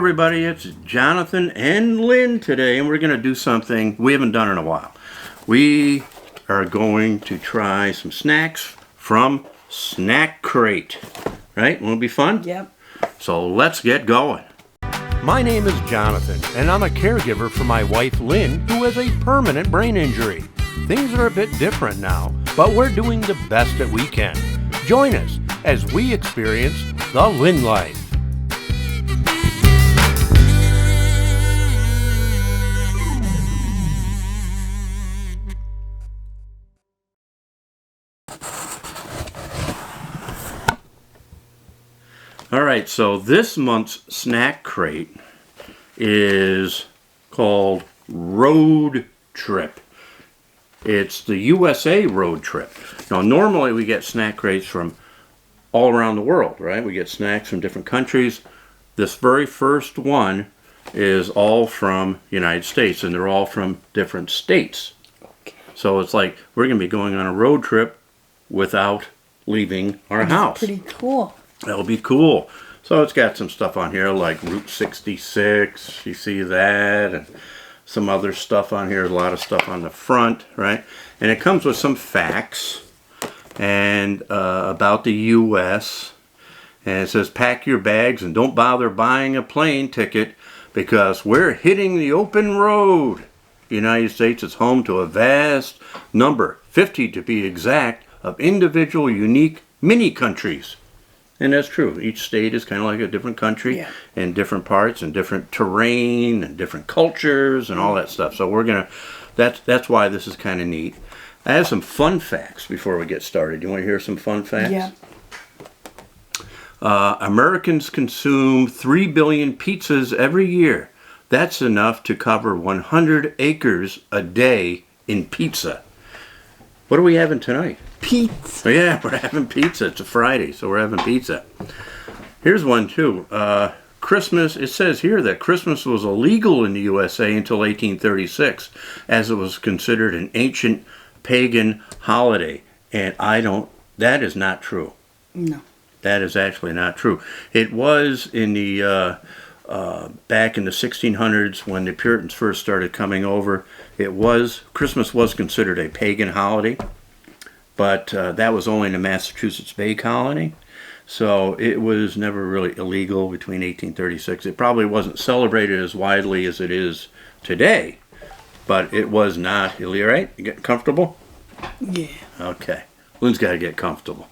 everybody, it's Jonathan and Lynn today, and we're going to do something we haven't done in a while. We are going to try some snacks from Snack Crate. Right? Won't it be fun? Yep. So let's get going. My name is Jonathan, and I'm a caregiver for my wife Lynn, who has a permanent brain injury. Things are a bit different now, but we're doing the best that we can. Join us as we experience the Lynn life. All right, so this month's Snack Crate is called Road Trip. It's the USA Road Trip. Now, normally we get snack crates from all around the world, right? We get snacks from different countries. This very first one is all from the United States, and they're all from different states. Okay. So it's like we're going to be going on a road trip without leaving our house. Pretty cool. That'll be cool. So it's got some stuff on here like Route 66. You see that, and some other stuff on here. A lot of stuff on the front, right? And it comes with some facts and about the U.S. And it says, pack your bags and don't bother buying a plane ticket because we're hitting the open road. The United States is home to a vast number, 50 to be exact, of individual unique mini countries. And that's true. Each state is kind of like a different country, Yeah. and different parts and different terrain and different cultures and all that stuff. So we're going to, that's why this is kind of neat. I have some fun facts before we get started. You want to hear some fun facts? Yeah. Americans consume 3 billion pizzas every year. That's enough to cover 100 acres a day in pizza. What are we having tonight? Pizza. Oh, yeah, we're having pizza. It's a Friday, so we're having pizza. Here's one, too. Christmas, it says here that Christmas was illegal in the USA until 1836, as it was considered an ancient pagan holiday. And that is not true. No. That is actually not true. It was in the, back in the 1600s when the Puritans first started coming over, Christmas was considered a pagan holiday. But that was only in the Massachusetts Bay Colony. So it was never really illegal between 1836. It probably wasn't celebrated as widely as it is today. But it was not illegal, right? You get comfortable? Yeah. Okay. Lynn's got to get comfortable.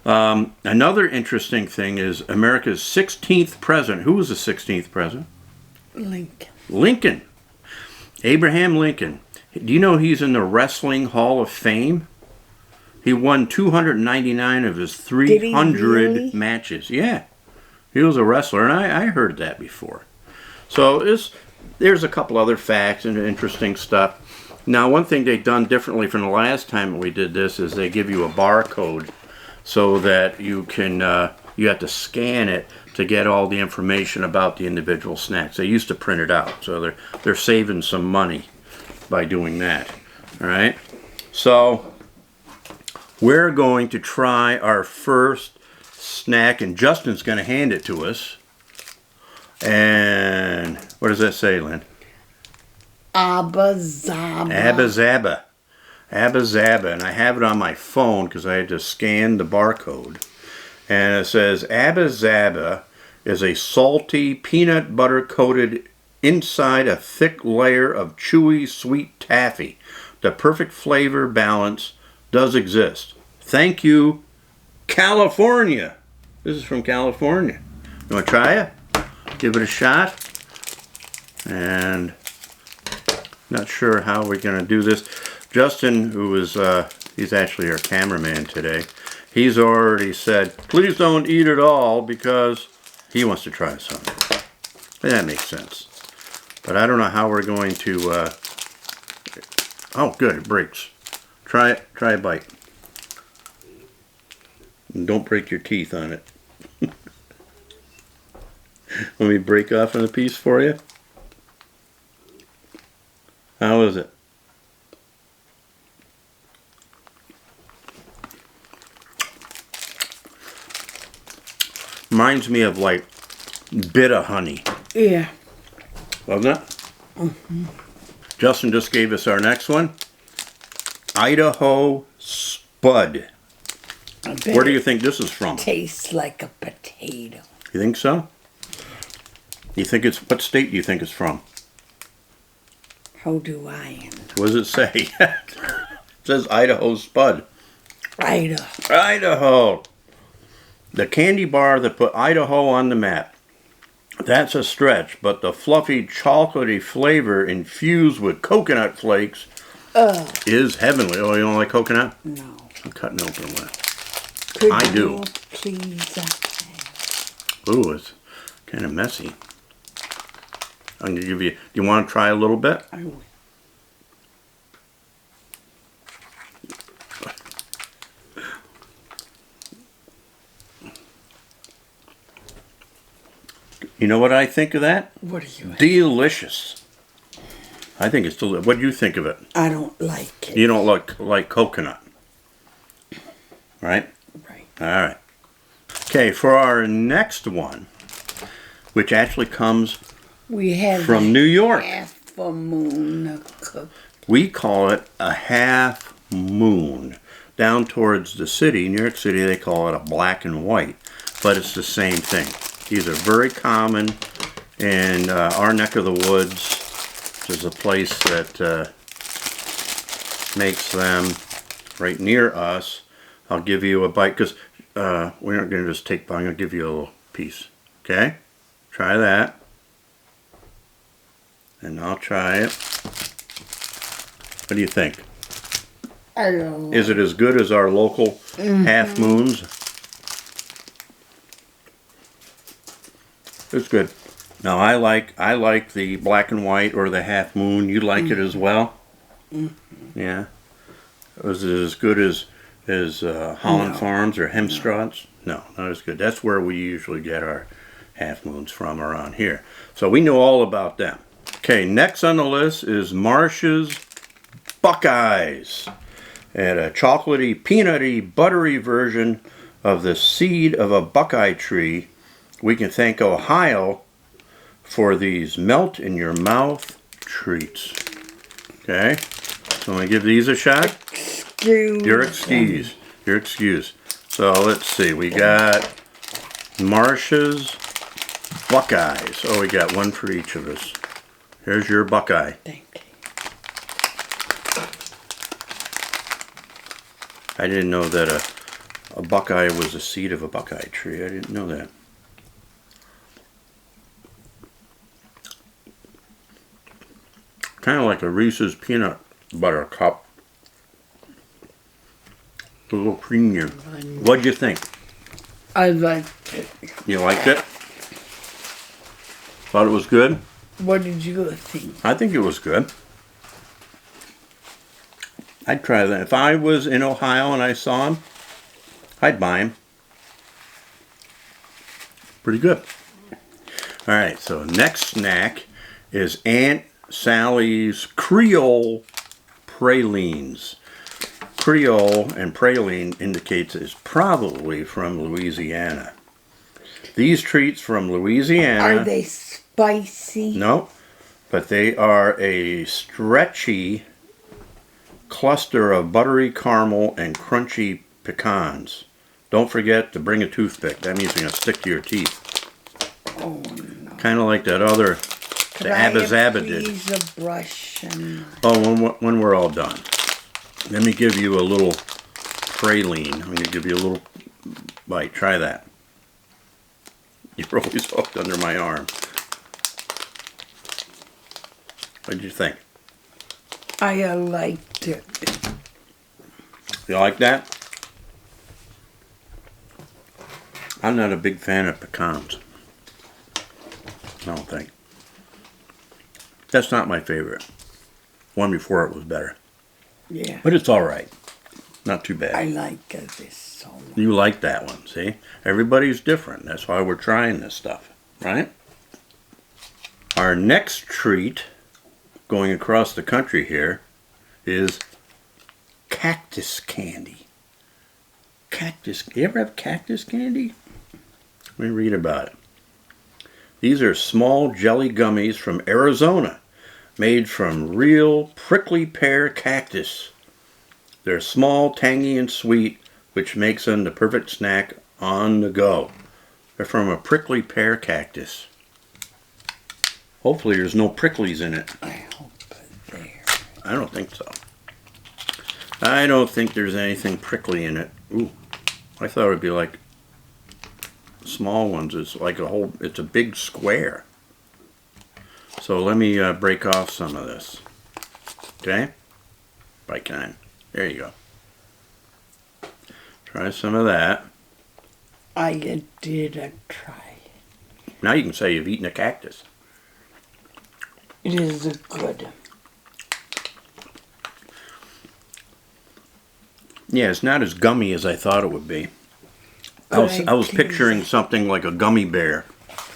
Another interesting thing is America's 16th president. Who was the 16th president? Lincoln. Lincoln. Abraham Lincoln. Do you know he's in the Wrestling Hall of Fame? He won 299 of his 300 really? matches. Yeah, he was a wrestler, and I heard that before. So there's a couple other facts and interesting stuff. Now, one thing they've done differently from the last time we did this is they give you a barcode so that you have to scan it to get all the information about the individual snacks. They used to print it out, so they're saving some money by doing that. All right, so we're going to try our first snack, and Justin's going to hand it to us. And what does that say, Lynn? Abba Zaba. Abba Zaba. Abba Zaba. And I have it on my phone because I had to scan the barcode. And it says, Abba Zaba is a salty, peanut butter coated inside a thick layer of chewy, sweet taffy. The perfect flavor balance does exist. Thank you, California. This is from California. You want to try it? Give it a shot. And not sure how we're going to do this. Justin, who is he's actually our cameraman today, he's already said, please don't eat it all because he wants to try something. That makes sense. But I don't know how we're going to... Oh, good, it breaks. Try a bite. And don't break your teeth on it. Let me break off in a piece for you. How is it? Reminds me of like bit of honey. Yeah. Wasn't it? Justin just gave us our next one. Idaho Spud. I bet Where do you it think this is from? tastes like a potato. You think so? You think it's, what state do you think it's from? How do I know? What does it say? It says Idaho Spud. Idaho. Idaho. The candy bar that put Idaho on the map. That's a stretch, but the fluffy, chocolatey flavor infused with coconut flakes is heavenly. Oh, you don't like coconut? No. I'm cutting open one. Could I do. you please? Ooh, it's kind of messy. I'm going to give you, do you want to try a little bit? I will. You know what I think of that? What do you? Delicious. I think it's delicious. What do you think of it? I don't like it. You don't like coconut, right? Right. All right. Okay, for our next one, which actually comes We have from New York, half a moon cooked. we call it a half moon. Down towards the city, New York City, they call it a black and white, but it's the same thing. These are very common in our neck of the woods. There's a place that makes them right near us. I'll give you a bite because we're not going to just take, but I'm going to give you a little piece. Okay? Try that. And I'll try it. What do you think? I don't know. Is it as good as our local half moons? It's good. Now I like the black and white or the half moon. You like it as well? Yeah. Was it as good as Holland No. Farms or Hemstrad's? No, not as good. That's where we usually get our half moons from around here. So we know all about them. Okay, next on the list is Marsh's Buckeyes. And a chocolatey, peanutty, buttery version of the seed of a buckeye tree. We can thank Ohio for these melt-in-your-mouth treats. Okay? So I'm going to give these a shot. You're excused. You're excused. So let's see. We got Marsh's Buckeyes. Oh, we got one for each of us. Here's your Buckeye. Thank you. I didn't know that a Buckeye was a seed of a Buckeye tree. I didn't know that. Kind of like a Reese's peanut butter cup. A little creamier. What'd you think? I liked it. You liked it? Thought it was good? What did you think? I think it was good. I'd try that. If I was in Ohio and I saw him, I'd buy him. Pretty good. All right, so next snack is Aunt Sally's Creole Pralines. Creole and praline indicates it's probably from Louisiana. These treats from Louisiana... Are they spicy? No, but they are a stretchy cluster of buttery caramel and crunchy pecans. Don't forget to bring a toothpick. That means you're going to stick to your teeth. Oh, no. Kind of like that other, Could the I Abba have Zaba did. please a brush and... Oh, when we're all done. Let me give you a little praline. I'm going to give you a little bite. Try that. You're always hooked under my arm. What did you think? I liked it. You like that? I'm not a big fan of pecans. I don't think. That's not my favorite. One before it was better. Yeah. But it's alright. Not too bad. I like this so much. You like that one, see? Everybody's different. That's why we're trying this stuff, right? Our next treat going across the country here is cactus candy. Cactus, you ever have cactus candy? Let me read about it. These are small jelly gummies from Arizona, made from real prickly pear cactus. They're small, tangy, and sweet, which makes them the perfect snack on the go. They're from a prickly pear cactus. Hopefully there's no pricklies in it. I hope there. I don't think so. I don't think there's anything prickly in it. Ooh, I thought it would be like small ones. It's like it's a big square. So let me break off some of this. Okay? Bite time. There you go. Try some of that. I did try. Now you can say you've eaten a cactus. It is good. Yeah, it's not as gummy as I thought it would be. I was picturing something like a gummy bear,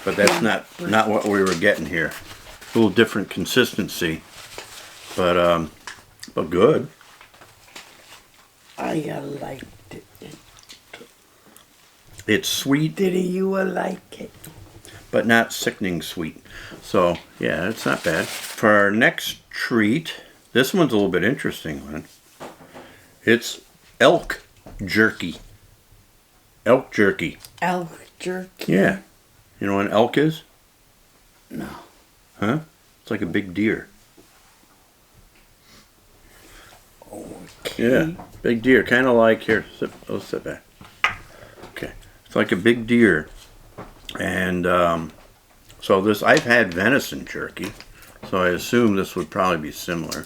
but that's not what we were getting here. A little different consistency, but good. I liked it. It's sweet, Did you like it? but not sickening sweet. So yeah, it's not bad. For our next treat, this one's a little bit interesting, Lynne. It's elk jerky. Elk jerky. Elk jerky? Yeah. You know what an elk is? No. Huh? It's like a big deer. Okay. Yeah, big deer. Kind of like, here, sit back. Okay. It's like a big deer. And so this, I've had venison jerky, so I assume this would probably be similar.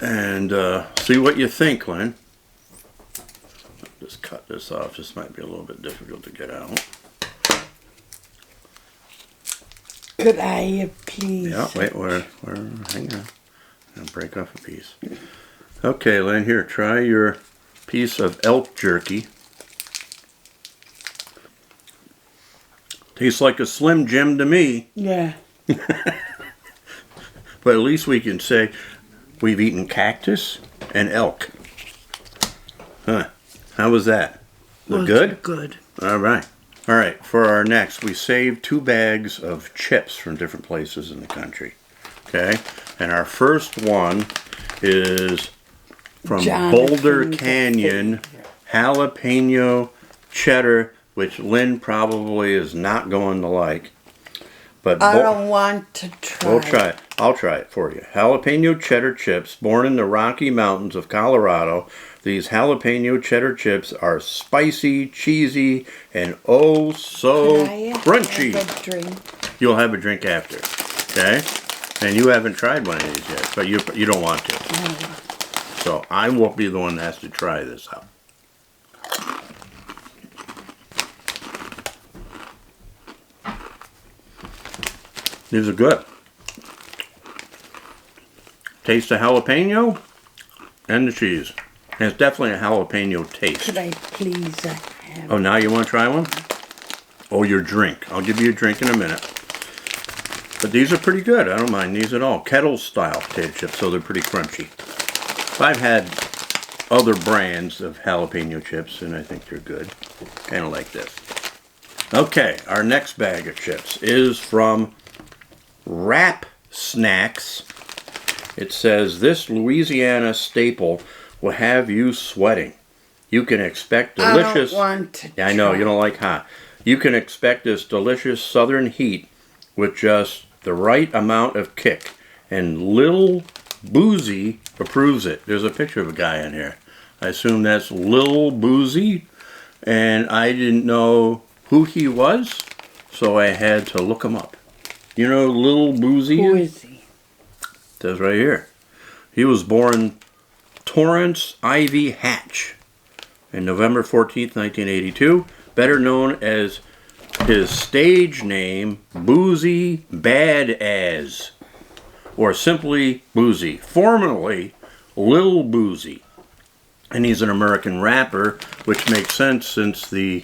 And see what you think, Lynne. Just cut this off. This might be a little bit difficult to get out. Could I please? Yeah, wait, hang on. I'll break off a piece. Okay, Lynne, here, try your piece of elk jerky. Tastes like a Slim Jim to me, Yeah. but at least we can say we've eaten cactus and elk. Huh. How was that? Look good? Good. All right. All right, for our next, we saved 2 bags of chips from different places in the country. Okay? And our first one is from Boulder Jonathan's Canyon, favorite. jalapeno cheddar, which Lynne probably is not going to like. But I don't want to try. we'll try it. I'll try it for you. Jalapeno cheddar chips, born in the Rocky Mountains of Colorado. These jalapeno cheddar chips are spicy, cheesy, and oh so crunchy. Have a drink? You'll have a drink after, okay? And you haven't tried one of these yet, but you don't want to. So I will be the one that has to try this out. These are good. Taste the jalapeno and the cheese. And it's definitely a jalapeno taste. Could I please have? Oh, now you want to try one? Oh, your drink. I'll give you a drink in a minute. But these are pretty good. I don't mind these at all. Kettle style potato chips, so they're pretty crunchy. I've had other brands of jalapeno chips, and I think they're good. Kind of like this. Okay, our next bag of chips is from Wrap Snacks. It says, this Louisiana staple will have you sweating. You can expect delicious... I don't want to Yeah, I know, try. you don't like hot. You can expect this delicious southern heat with just the right amount of kick. And Lil Boozy approves it. There's a picture of a guy in here. I assume that's Lil Boozy. And I didn't know who he was, so I had to look him up. You know who Lil Boozy Who is he? It says right here. He was born Torrance Ivy Hatch in November 14th, 1982. Better known as his stage name, Boozy Badass, or simply Boozy, formerly Lil Boozy. And he's an American rapper, which makes sense since the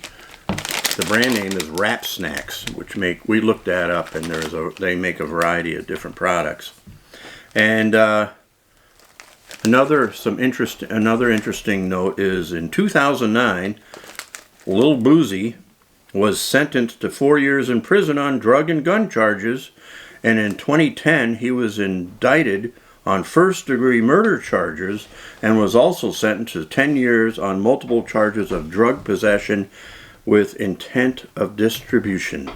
brand name is Wrap Snacks, which we looked that up, and they make a variety of different products. And another interesting note is in 2009, Lil Boozy was sentenced to 4 years in prison on drug and gun charges, and in 2010 he was indicted on first-degree murder charges and was also sentenced to 10 years on multiple charges of drug possession with intent of distribution.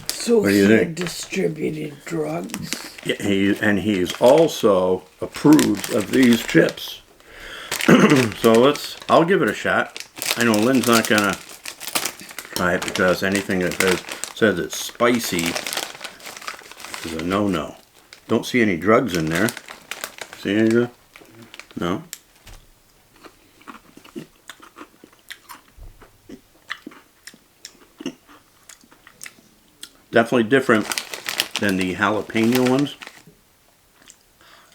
So What do you he think? distributed drugs. Yeah, he's also approved of these chips. So I'll give it a shot. I know Lynne's not gonna try it because anything that says it's spicy is a no-no. Don't see any drugs in there. See any drugs? No. Definitely different than the jalapeno ones.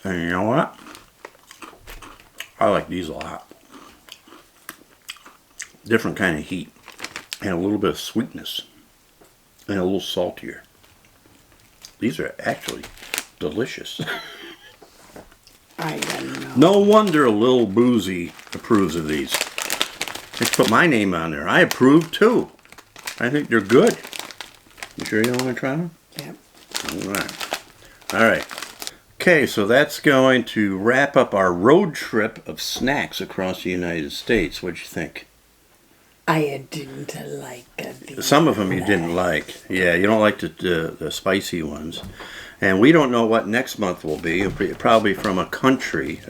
And you know what? I like these a lot. Different kind of heat. And a little bit of sweetness. And a little saltier. These are actually delicious. I don't know. No wonder Lil Boozy approves of these. Let's put my name on there. I approve too. I think they're good. You sure you don't want to try them? Yep. All right. Okay, so that's going to wrap up our road trip of snacks across the United States. What'd you think? I didn't like these. Some of them you didn't like. Yeah, you don't like the spicy ones. And we don't know what next month will be. It'll be probably from a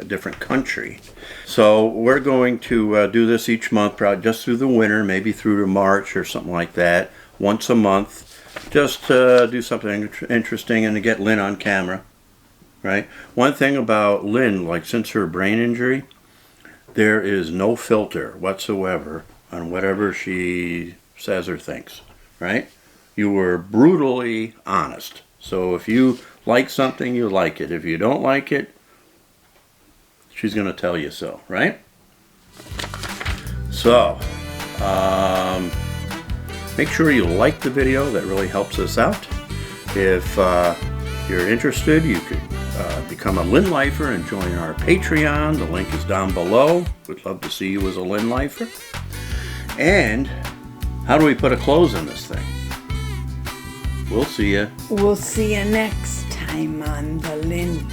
different country. So we're going to do this each month, probably just through the winter, maybe through to March or something like that, once a month. Just do something interesting and to get Lynne on camera, right? One thing about Lynne, like since her brain injury, there is no filter whatsoever on whatever she says or thinks, right? You were brutally honest. So if you like something, you like it. If you don't like it, she's going to tell you so, right? So, make sure you like the video. That really helps us out. If you're interested, you could become a Lynne Lifer and join our Patreon. The link is down below. We'd love to see you as a Lynne Lifer. And how do we put a close on this thing? We'll see you. We'll see you next time on the Lynne